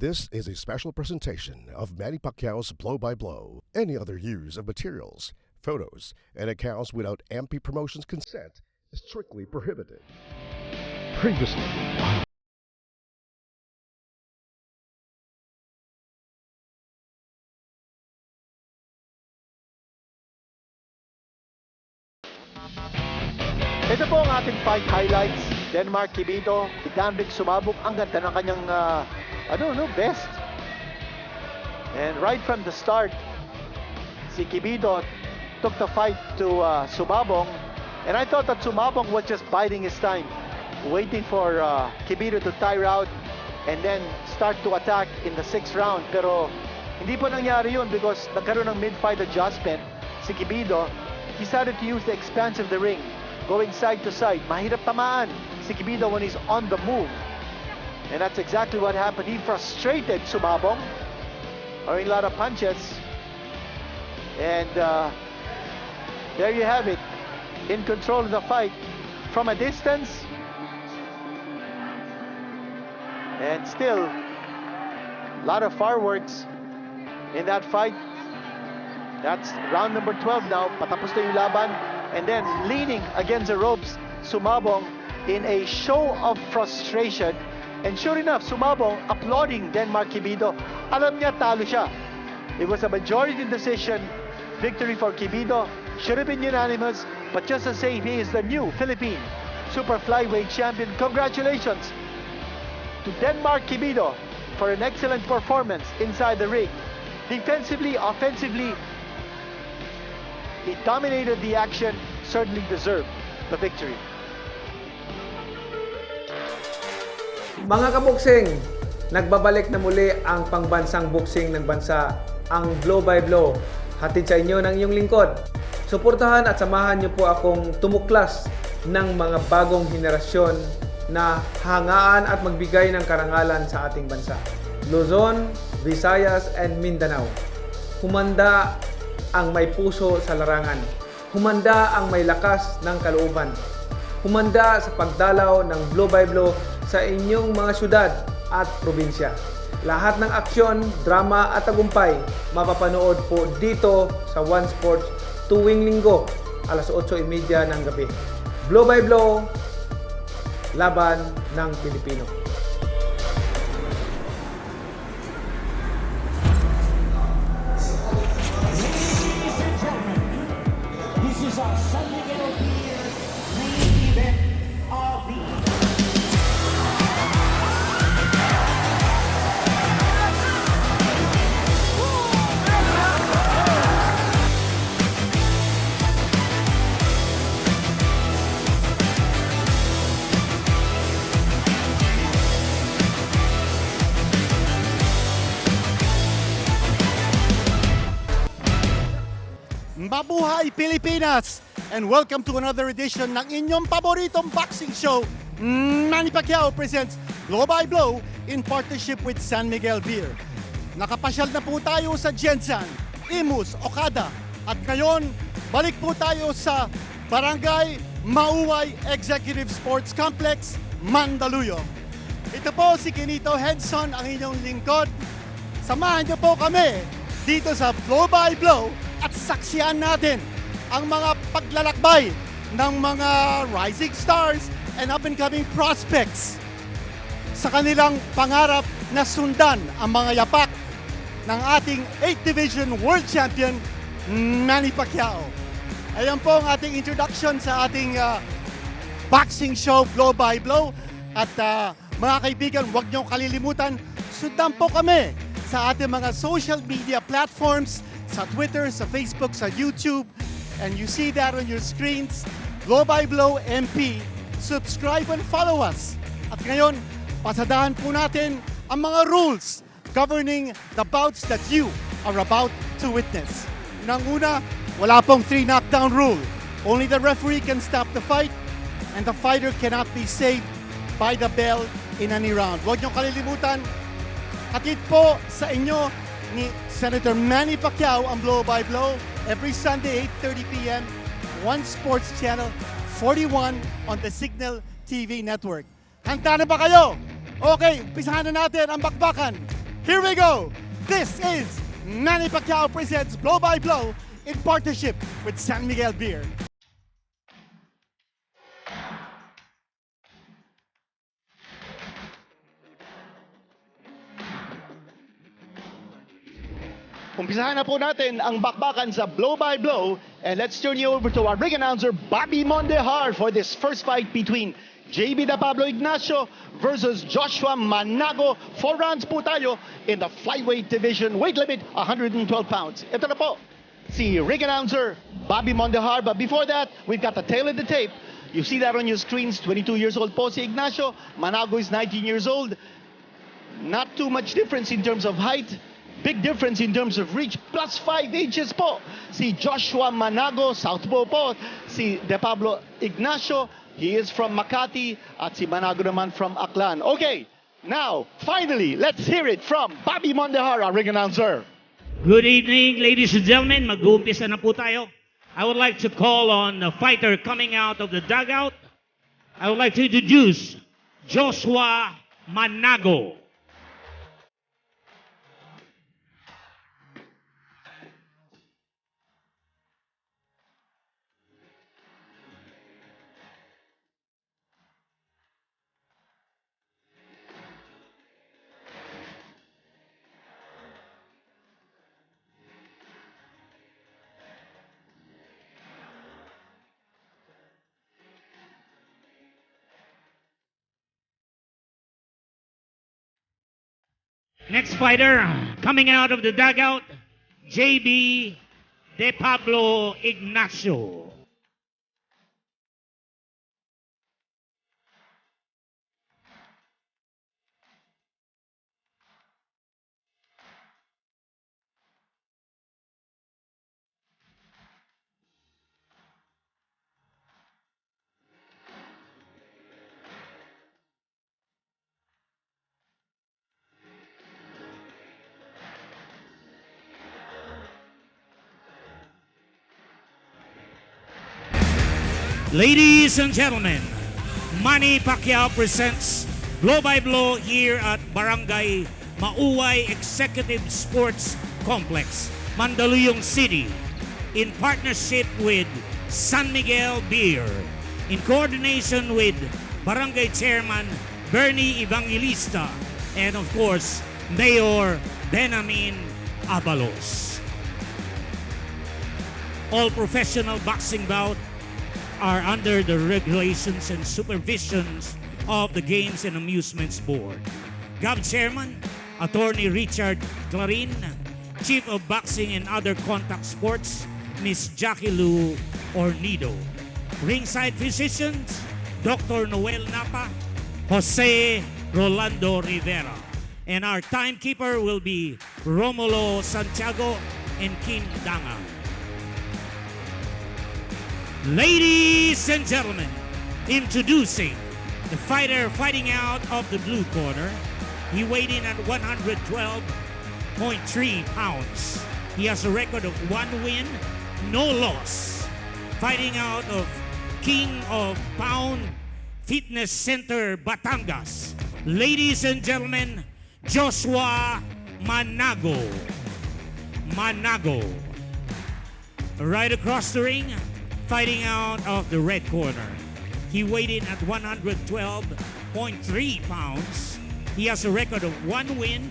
This is a special presentation of Manny Pacquiao's Blow by Blow. Any other use of materials, photos, and accounts without MP Promotions' consent is strictly prohibited. Previously. Ito po ang ating fight highlights. Denmark Kibido, Danvik sumabog. Ang ganda ng kanyang best. And right from the start, si Kibido took the fight to Sumabong. And I thought that Sumabong was just biding his time, waiting for Kibido to tire out and then start to attack in the 6th round. Pero hindi po nangyari yun because nagkaroon ng mid-fight adjustment. Si Kibido, he started to use the expanse of the ring, going side to side. Mahirap tamaan si Kibido when he's on the move. And that's exactly what happened. He frustrated Sumabong, throwing a lot of punches. And there you have it. In control of the fight from a distance. And still, a lot of fireworks in that fight. That's round number 12 now. Patapos na yung laban. And then leaning against the ropes, Sumabong in a show of frustration. And sure enough, Sumabong applauding Denmark Kibido. Alam niya talo siya. It was a majority decision victory for Kibido. Should have been unanimous, but just the same, he is the new Philippine Super Flyweight Champion. Congratulations to Denmark Kibido for an excellent performance inside the ring. Defensively, offensively, he dominated the action, certainly deserved the victory. Mga kaboksing, nagbabalik na muli ang pangbansang boxing ng bansa, ang Blow by Blow. Hatid sa inyo ng iyong lingkod. Suportahan at samahan niyo po akong tumuklas ng mga bagong henerasyon na hangaan at magbigay ng karangalan sa ating bansa. Luzon, Visayas, and Mindanao. Humanda ang may puso sa larangan. Humanda ang may lakas ng kalooban. Humanda sa pagdalaw ng Blow by Blow sa inyong mga syudad at probinsya. Lahat ng aksyon, drama at tagumpay mapapanood po dito sa One Sports tuwing linggo, alas 8:30 ng gabi. Blow by Blow, laban ng Pilipino. Ladies and gentlemen, this is our Sunday main event of the Mabuhay Pilipinas! And welcome to another edition ng inyong paboritong boxing show. Manny Pacquiao presents Blow by Blow in partnership with San Miguel Beer. Nakapasyal na po tayo sa Jensan, Imus, Okada. At ngayon, balik po tayo sa Barangay Mauway Executive Sports Complex, Mandaluyong. Ito po si Kinito Henson, ang inyong lingkod. Samahan niyo po kami dito sa Blow by Blow at saksiyan natin ang mga paglalakbay ng mga rising stars and up-and-coming prospects sa kanilang pangarap na sundan ang mga yapak ng ating 8th Division World Champion, Manny Pacquiao. Ayan po ang ating introduction sa ating boxing show, Blow by Blow. At mga kaibigan, huwag niyong kalilimutan, sundan po kami sa ating mga social media platforms, sa Twitter, sa Facebook, sa YouTube. And you see that on your screens, Blow by Blow MP. Subscribe and follow us. At ngayon, pasadahan po natin ang mga rules governing the bouts that you are about to witness. Nang una, wala pong 3 knockdown rule. Only the referee can stop the fight and the fighter cannot be saved by the bell in any round. Huwag niyong kalilimutan, hatid po sa inyo ni Senator Manny Pacquiao ang Blow by Blow every Sunday 8:30 p.m. One Sports Channel 41 on the Cignal TV network. Handa na ba kayo? Okay, umpisahan na natin ang bakbakan. Here we go. This is Manny Pacquiao presents Blow by Blow in partnership with San Miguel Beer. Umpisahan na po natin ang bakbakan sa Blow by Blow, and let's turn you over to our ring announcer Bobby Mondejar for this first fight between Jaybie De Pablo Ignacio versus Joshua Manago. 4 rounds po tayo in the flyweight division, weight limit 112 pounds. Ito na po si ring announcer Bobby Mondejar, but before that, we've got the tail of the tape. You see that on your screens. 22 years old po si Ignacio. Manago is 19 years old. Not too much difference in terms of height. Big difference in terms of reach, plus 5 inches po. Si Joshua Manago, Southpaw po. Si De Pablo Ignacio, he is from Makati. At si Manago naman from Aklan. Okay, now, finally, let's hear it from Bobby Mondejar, our ring announcer. Good evening, ladies and gentlemen. Mag-uumpisa na po tayo. I would like to call on the fighter coming out of the dugout. I would like to introduce Joshua Manago. Next fighter coming out of the dugout, Jaybie De Pablo Ignacio. Ladies and gentlemen, Manny Pacquiao presents Blow by Blow here at Barangay Mauway Executive Sports Complex, Mandaluyong City, in partnership with San Miguel Beer, in coordination with Barangay Chairman Bernie Evangelista, and of course, Mayor Benamin Abalos. All professional boxing bout are under the regulations and supervisions of the Games and Amusements Board. GAB Chairman, Attorney Richard Clarin, Chief of Boxing and Other Contact Sports, Miss Jackie Lou Ornido. Ringside Physicians, Dr. Noel Napa, Jose Rolando Rivera. And our timekeeper will be Romulo Santiago and Kim Danga. Ladies and gentlemen, introducing the fighter fighting out of the blue corner. He weighed in at 112.3 pounds. He has a record of 1 win, no loss. Fighting out of King of Pound Fitness Center, Batangas. Ladies and gentlemen, Joshua Manago. Manago. Right across the ring, fighting out of the red corner. He weighed in at 112.3 pounds. He has a record of 1 win,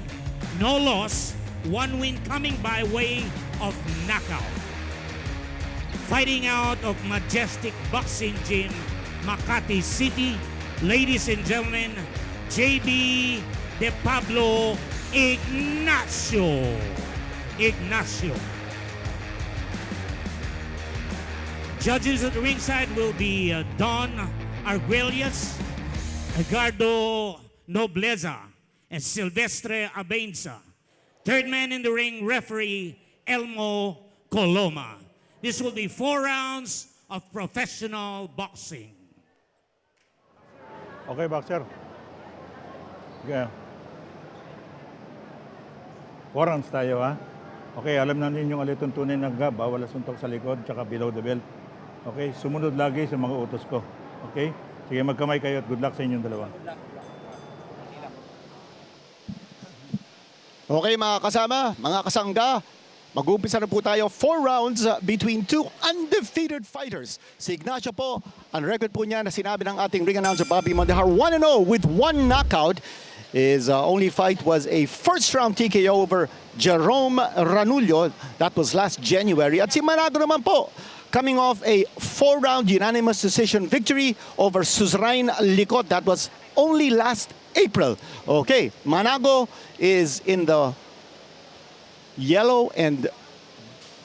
no loss, 1 win coming by way of knockout. Fighting out of Majestic Boxing Gym, Makati City, ladies and gentlemen, Jaybie De Pablo Ignacio. Ignacio. Judges at the ringside will be Don Arguelles, Edgardo Nobleza, and Silvestre Abenza. Third man in the ring, referee Elmo Coloma. This will be 4 rounds of professional boxing. Okay, boxer. Okay. 4 rounds tayo, ha? Okay, alam na ninyong alituntunin ng GAB, bawal suntok sa likod, tsaka below the belt. Okay, sumunod lagi sa mga utos ko. Okay? Sige, magkamay kayo at good luck sa inyong dalawa. Okay mga kasama, mga kasangga, mag-uumpisa na po tayo 4 rounds between two undefeated fighters. Si Ignacio po, ang record po niya na sinabi ng ating ring announcer Bobby Mondahar, 1-0 with 1 knockout. His only fight was a first round TKO over Jerome Ranullo. That was last January. At si Manago naman po, coming off a 4-round unanimous decision victory over Suzrain Licot. That was only last April. Okay, Manago is in the yellow and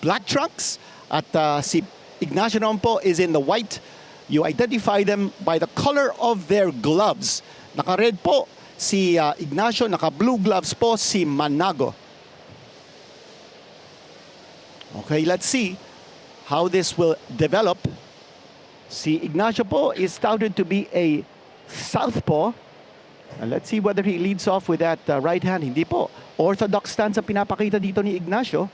black trunks at si Ignacio naman po is in the white. You identify them by the color of their gloves. Naka-red po si Ignacio, naka-blue gloves po si Manago. Okay, let's see how this will develop. Si Ignacio po is touted to be a southpaw. And let's see whether he leads off with that right hand. Hindi po. Orthodox stance ang pinapakita dito ni Ignacio.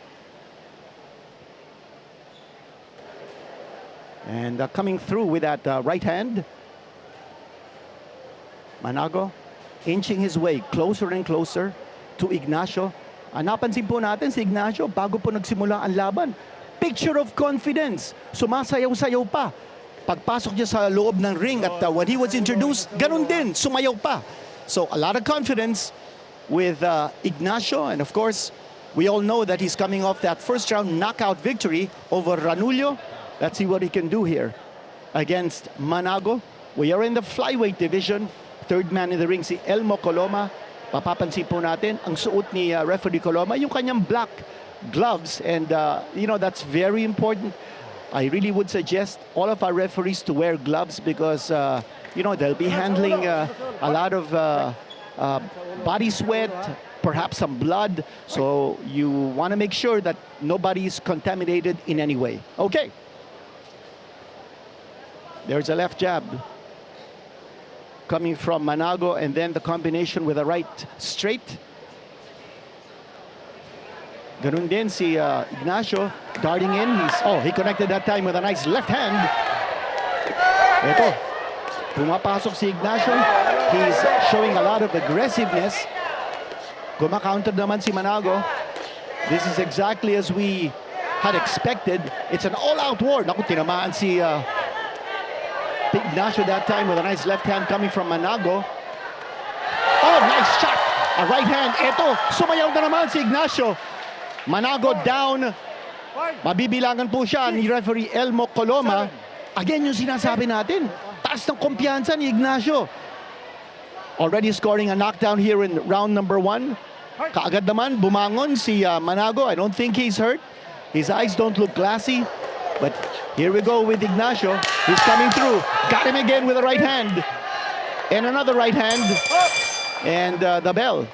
And coming through with that right hand. Manago inching his way closer and closer to Ignacio. Napansin po natin si Ignacio bago po nagsimula ang laban. Picture of confidence. Sumasayaw-sayaw pa. Pagpasok niya sa loob ng ring at when he was introduced, ganun din, sumayaw pa. So a lot of confidence with Ignacio, and of course, we all know that he's coming off that first round knockout victory over Ranullo. Let's see what he can do here against Manago. We are in the flyweight division. Third man in the ring si Elmo Coloma. Papapansin po natin ang suot ni referee Coloma, yung kanyang black gloves, and you know, that's very important. I really would suggest all of our referees to wear gloves because you know, they'll be handling a lot of body sweat, perhaps some blood. So you want to make sure that nobody is contaminated in any way. Okay. There's a left jab coming from Manago, and then the combination with a right straight. Ganun din si Ignacio darting in. He connected that time with a nice left hand. Ito, pumapasok si Ignacio. He's showing a lot of aggressiveness. Kumakaunter naman si Manago. This is exactly as we had expected. It's an all-out war. Naku, tinamaan si Ignacio that time with a nice left hand coming from Manago. Oh, nice shot! A right hand. Ito, sumayaw na naman si Ignacio. Manago down. Mabibilangan po siya ni referee Elmo Coloma. Again, yung sinasabi natin, taas ng kumpiyansa ni Ignacio. Already scoring a knockdown here in round number 1. Kaagad naman, bumangon si Manago. I don't think he's hurt. His eyes don't look glassy. But here we go with Ignacio. He's coming through. Got him again with a right hand. And another right hand. And the bell.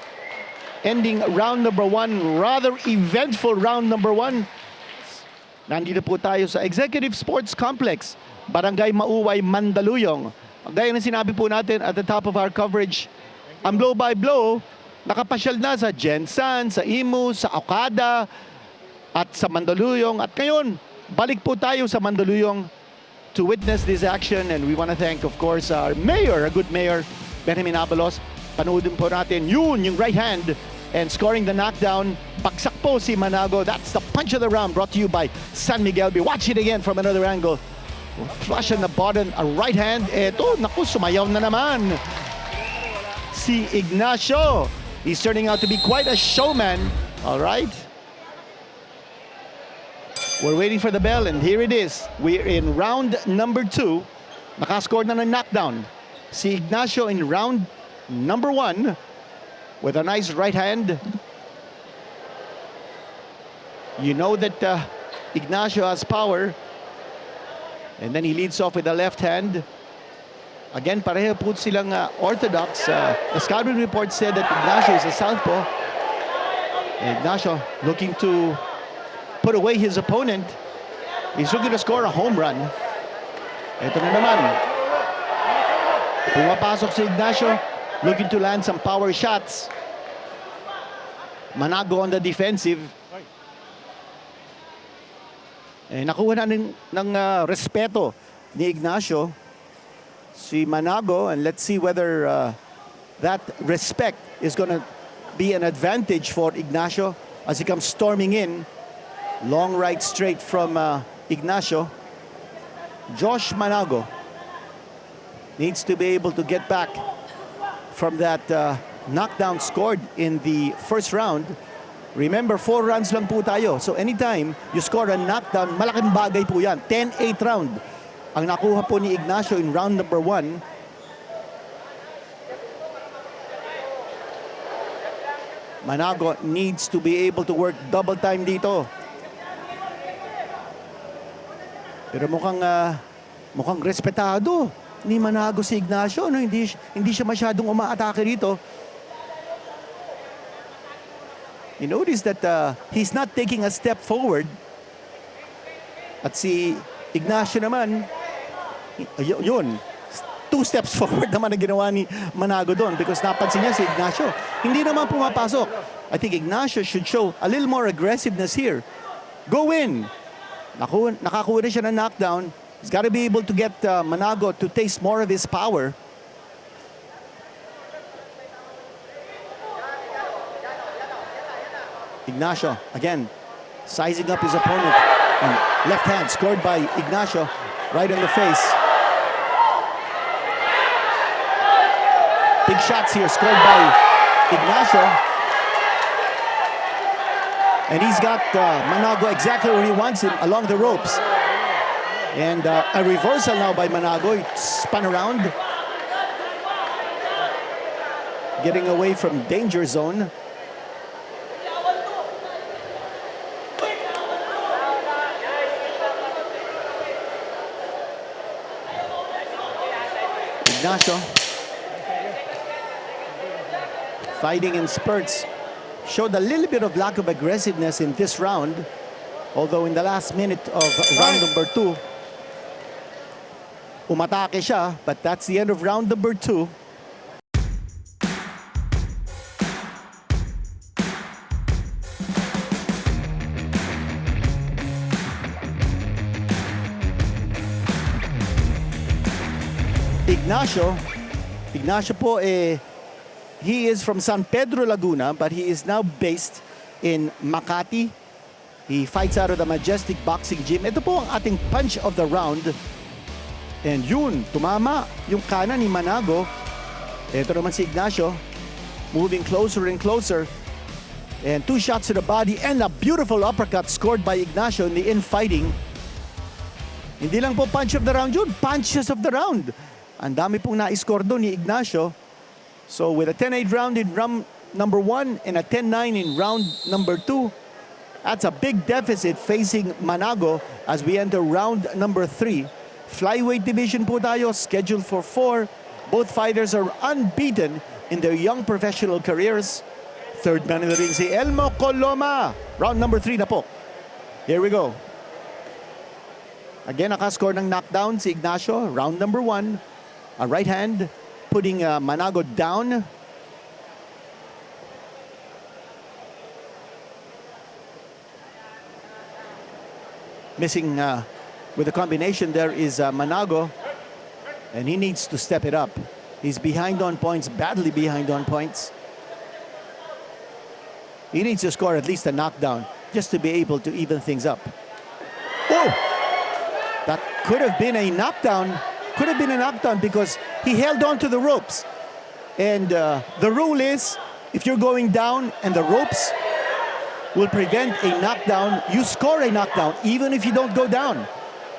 Ending round number 1, rather eventful round number 1. Nandito po tayo sa Executive Sports Complex, Barangay Mauway, Mandaluyong. Gaya ng sinabi po natin at the top of our coverage, ang blow by blow, nakapasyal na sa Jensan, sa Imus, sa Okada, at sa Mandaluyong. At ngayon, balik po tayo sa Mandaluyong to witness this action. And we want to thank, of course, our mayor, a good mayor, Benjamin Abalos. Panoodin po natin yung right hand, and scoring the knockdown. Bagsak po si Manago. That's the punch of the round, brought to you by San Miguel. Watch it again from another angle. Flush on the bottom, a right hand. Eto, naku, sumayaw na naman si Ignacio. He's turning out to be quite a showman. All right. We're waiting for the bell, and here it is. We're in round number 2. Nakascore na ng knockdown si Ignacio in round number 1 with a nice right hand. You know that Ignacio has power. And then he leads off with a left hand. Again, pareho po silang orthodox. The scouting report said that Ignacio is a southpaw. Ignacio looking to put away his opponent. He's looking to score a home run. Ito na naman. Pumapasok si Ignacio, looking to land some power shots. Manago on the defensive. Nakuha na ng respeto ni Ignacio si Manago, and let's see whether that respect is going to be an advantage for Ignacio as he comes storming in. Long right straight from Ignacio. Josh Manago needs to be able to get back from that knockdown scored in the first round. Remember, 4 runs lang po tayo. So anytime you score a knockdown, malaking bagay po yan. 10-8 round ang nakuha po ni Ignacio in round number 1. Manago needs to be able to work double time dito. Pero mukhang respetado ni Manago si Ignacio. No? Hindi siya masyadong umaatake rito. You notice that he's not taking a step forward. At si Ignacio naman, yun, 2 steps forward naman ang ginawa ni Manago doon because napansin niya si Ignacio. Hindi naman pumapasok. I think Ignacio should show a little more aggressiveness here. Go in. Nakakuha na siya ng knockdown. He's got to be able to get Manago to taste more of his power. Ignacio, again, sizing up his opponent. And left hand scored by Ignacio, right in the face. Big shots here scored by Ignacio. And he's got Manago exactly where he wants him, along the ropes. And a reversal now by Manago. He spun around. Getting away from danger zone. Ignacio fighting in spurts. Showed a little bit of lack of aggressiveness in this round. Although in the last minute of round number 2, umatake siya. But that's the end of round number 2. Ignacio po, he is from San Pedro, Laguna, but he is now based in Makati. He fights out of the Majestic Boxing Gym. Ito po ang ating punch of the round. And yun, tumama yung kanan ni Manago. Ito naman si Ignacio, moving closer and closer. And 2 shots to the body and a beautiful uppercut scored by Ignacio in the infighting. Hindi lang po punch of the round yun, punches of the round. Ang dami pong na-score doon ni Ignacio. So with a 10-8 round in round number 1 and a 10-9 in round number 2, that's a big deficit facing Manago as we enter round number 3. Flyweight division po tayo, scheduled for 4. Both fighters are unbeaten in their young professional careers. Third man in the ring si Elmo Coloma. Round number 3 na po. Here we go. Again, nakascore ng knockdown si Ignacio. Round number 1. A right hand putting Manago down. Missing with the combination there is Manago, and he needs to step it up. He's behind on points, badly behind on points. He needs to score at least a knockdown just to be able to even things up. Oh! That could have been a knockdown. Could have been a knockdown because he held on to the ropes. And the rule is, if you're going down and the ropes will prevent a knockdown, you score a knockdown, even if you don't go down.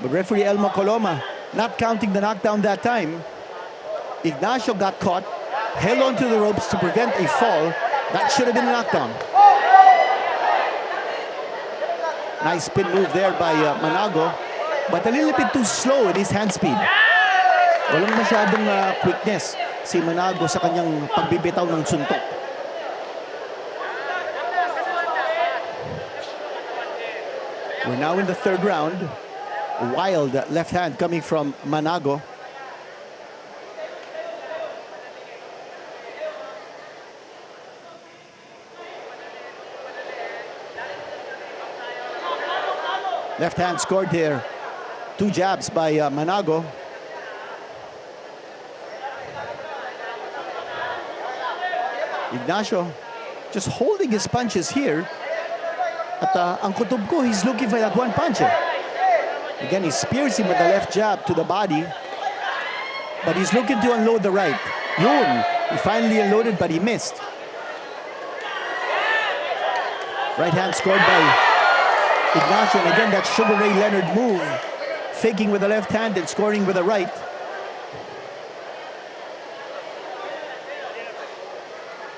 But referee Elmo Coloma not counting the knockdown that time. Ignacio got caught, held on to the ropes to prevent a fall. That should have been a knockdown. Nice spin move there by Manago, but a little bit too slow in his hand speed. Walang masyadong quickness si Manago sa kanyang pagbibitaw ng suntok. We're now in the 3rd round. Wild left hand coming from Manago. Left hand scored here. 2 jabs by Manago. Ignacio just holding his punches here. At ang kutob ko, he's looking for that one punch. Again, he spears him with the left jab to the body. But he's looking to unload the right. Yun! He finally unloaded, but he missed. Right hand scored by Ignacio. And again, that Sugar Ray Leonard move. Faking with the left hand and scoring with the right.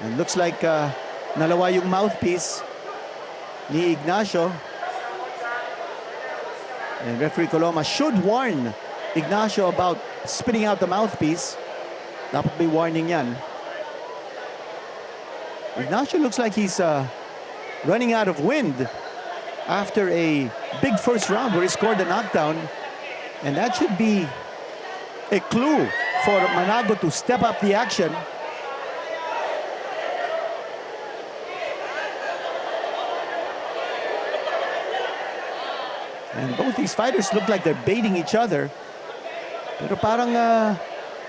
And looks like nalawa yung mouthpiece ni Ignacio. And referee Coloma should warn Ignacio about spitting out the mouthpiece. Dapat may warning yan. Ignacio looks like he's running out of wind after a big first round where he scored a knockdown. And that should be a clue for Manago to step up the action. And both these fighters look like they're baiting each other. Pero parang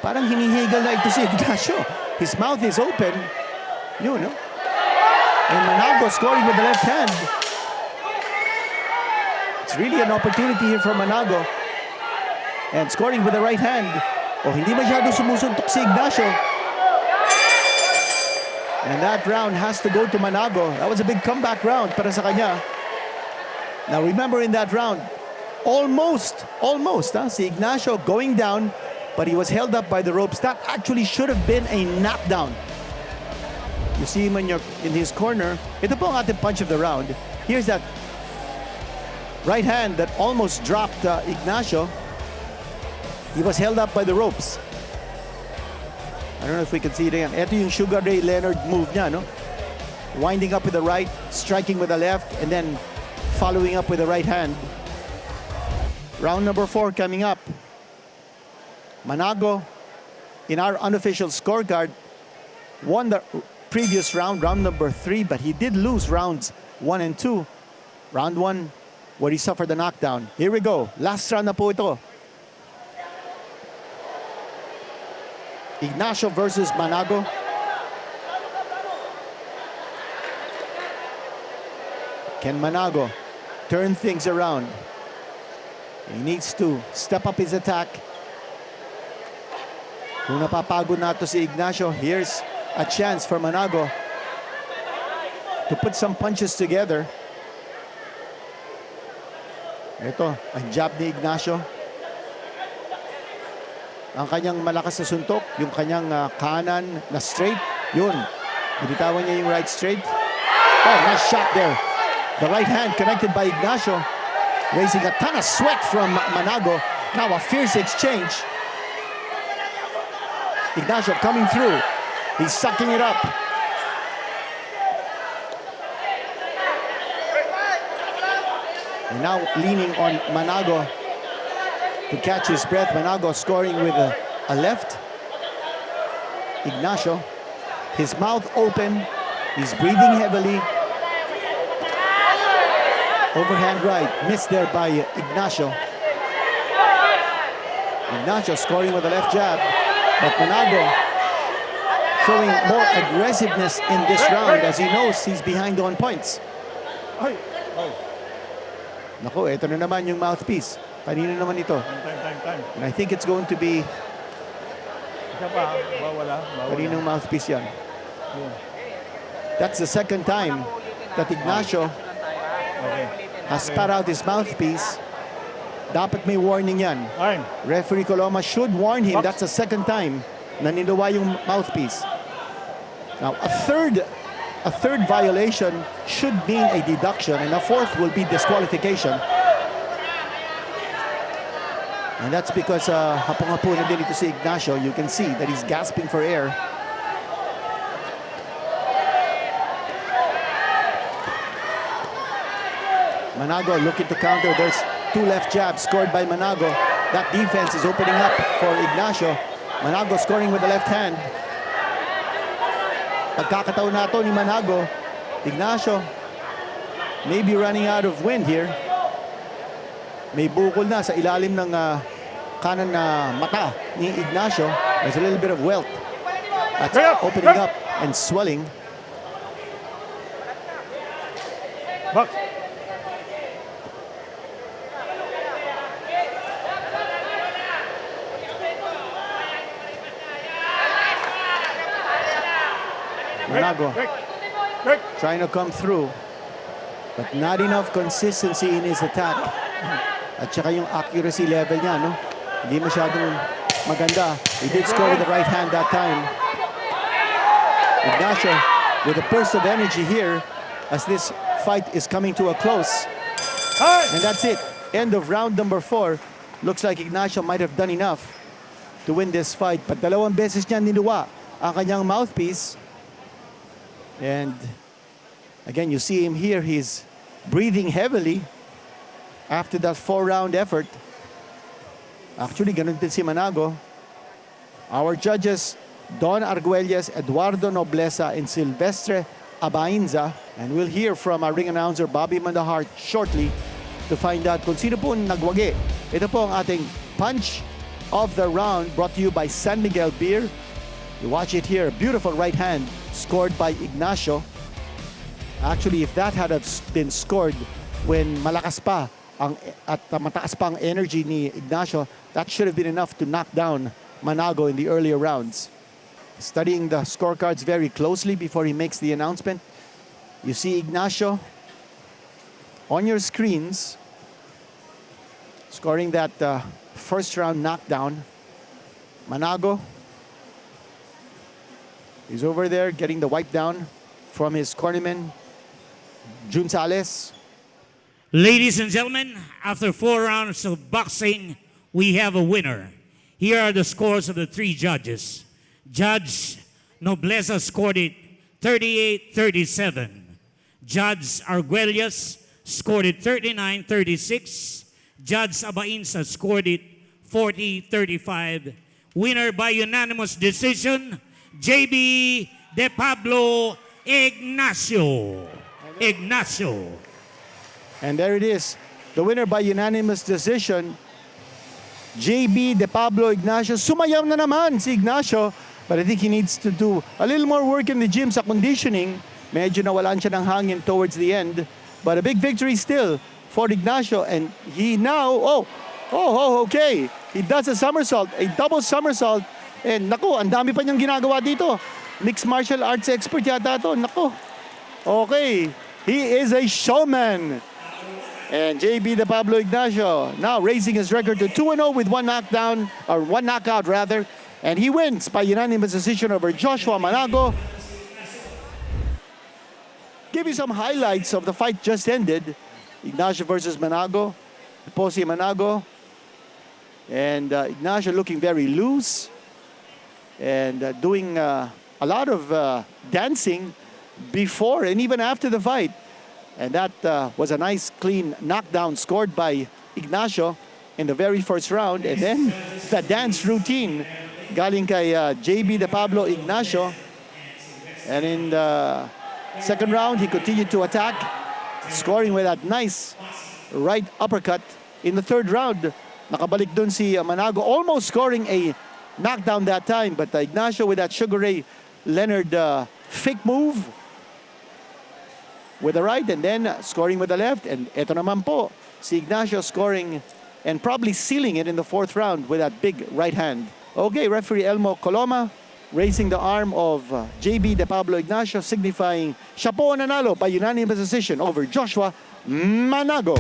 hinihigal na ito si Ignacio. His mouth is open. You know. And Manago scoring with the left hand. It's really an opportunity here for Manago. And scoring with the right hand. Oh, hindi masyado sumusuntok si Ignacio. And that round has to go to Manago. That was a big comeback round para sa kanya. Now remember in that round, almost, si Ignacio going down, but he was held up by the ropes. That actually should have been a knockdown. You see him in his corner. Ito po ang ating punch of the round. Here's that right hand that almost dropped Ignacio. He was held up by the ropes. I don't know if we can see it again. Ito yung Sugar Ray Leonard move niya, no? Winding up with the right, striking with the left, and then following up with the right hand. Round number 4 coming up. Manago, in our unofficial scorecard, won the previous round, round number 3, but he did lose rounds 1 and 2. Round 1, where he suffered a knockdown. Here we go. Last round na po ito. Ignacio versus Manago. Can Manago turn things around? He needs to step up his attack. Kung napapagod na ito si Ignacio, here's a chance for Manago to put some punches together. Ito, ang jab ni Ignacio. Ang kanyang malakas na suntok, yung kanyang kanan na straight, yun. Binitawan niya yung right straight. Oh, nice shot there. The right hand connected by Ignacio, raising a ton of sweat from Manago. Now a fierce exchange. Ignacio coming through. He's sucking it up. And now leaning on Manago to catch his breath. Manago scoring with a left. Ignacio, his mouth open. He's breathing heavily. Overhand right, missed there by Ignacio. Ignacio scoring with a left jab, but Manago showing more aggressiveness in this round as he knows he's behind on points. Nako, ito na naman yung mouthpiece. Kanino naman ito? Time. And I think it's going to be... Isa pa, bawala. Kaninong mouthpiece yan? That's the second time that Ignacio has spat out his mouthpiece. Dapat may warning yan. Referee Coloma should warn him. That's the second time na niluwa yung mouthpiece. Now, a third violation should mean a deduction, and a fourth will be disqualification. And that's because hapong-hapo na din ito si Ignacio. You can see that he's gasping for air. Manago looking to counter. There's 2 left jabs scored by Manago. That defense is opening up for Ignacio. Manago scoring with the left hand. Pagkakataon na ito ni Manago. Ignacio maybe running out of wind here. May bukol na sa ilalim ng kanan na mata ni Ignacio. There's a little bit of welt that's opening up and swelling. Box. Manago trying to come through, but not enough consistency in his attack. At saka yung accuracy level niya, no? Hindi masyadong maganda. He did score with the right hand that time. Ignacio with a burst of energy here as this fight is coming to a close. And that's it. End of round number 4. Looks like Ignacio might have done enough to win this fight. But dalawang beses niya niluwa ang kanyang mouthpiece. And again, you see him here. He's breathing heavily after that 4-round effort. Actually, ganun din si Manago. Our judges, Don Arguelles, Eduardo Nobleza, and Silvestre Abainza. And we'll hear from our ring announcer, Bobby Mandahart, shortly to find out kung sino po nagwagi. Ito po ang ating punch of the round brought to you by San Miguel Beer. You watch it here, beautiful right hand scored by Ignacio. Actually, if that had been scored when malakas pa at mataas pa ang energy ni Ignacio, that should have been enough to knock down Manago in the earlier rounds. Studying the scorecards very closely before he makes the announcement, you see Ignacio on your screens scoring that first round knockdown. Manago is over there getting the wipe down from his cornerman, Jun Sales. Ladies and gentlemen, after 4 rounds of boxing, we have a winner. Here are the scores of the 3 judges. Judge Nobleza scored it 38-37. Judge Arguelles scored it 39-36. Judge Abainza scored it 40-35. Winner by unanimous decision, Jaybie De Pablo Ignacio. And there it is. The winner by unanimous decision, Jaybie De Pablo Ignacio. Sumayaw na naman si Ignacio, but I think he needs to do a little more work in the gym sa conditioning. Medyo nawalan siya ng hangin towards the end. But a big victory still for Ignacio. And he now, okay. He does a somersault, a double somersault. And naku, ang dami pa niyang ginagawa dito. Mixed martial arts expert yata to. Naku. Okay. He is a showman. And Jaybie De Pablo Ignacio now raising his record to 2-0 with one knockout rather. And he wins by unanimous decision over Joshua Manago. Give you some highlights of the fight just ended. Ignacio versus Manago. Posi Manago. And Ignacio looking very loose. And doing a lot of dancing before and even after the fight. And that was a nice, clean knockdown scored by Ignacio in the very first round. And then the dance routine galing kay Jaybie De Pablo Ignacio. And in the second round, he continued to attack, scoring with that nice right uppercut. In the third round, nakabalik dun si Manago, almost scoring a knockdown that time. But Ignacio with that Sugar Ray Leonard fake move with the right and then scoring with the left. And eto naman po, si Ignacio scoring and probably sealing it in the fourth round with that big right hand. Okay, referee Elmo Coloma raising the arm of Jaybie De Pablo Ignacio, signifying siya po ang nanalo by unanimous decision over Joshua Manago.